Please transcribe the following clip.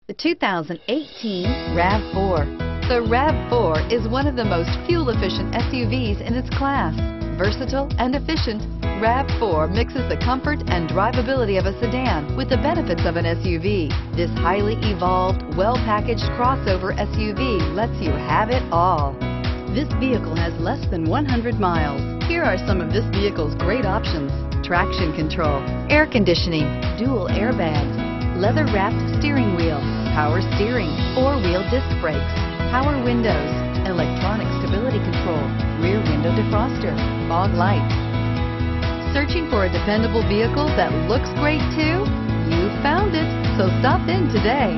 The 2018 RAV4. The RAV4 is one of the most fuel-efficient SUVs in its class. Versatile and efficient, RAV4 mixes the comfort and drivability of a sedan with the benefits of an SUV. This highly evolved, well-packaged crossover SUV lets you have it all. This vehicle has less than 100 miles. Here are some of this vehicle's great options: traction control, air conditioning, dual airbags, leather-wrapped steering wheel, power steering, four-wheel disc brakes, power windows, electronic stability control, rear window defroster, fog lights. Searching for a dependable vehicle that looks great too? You found it, so stop in today.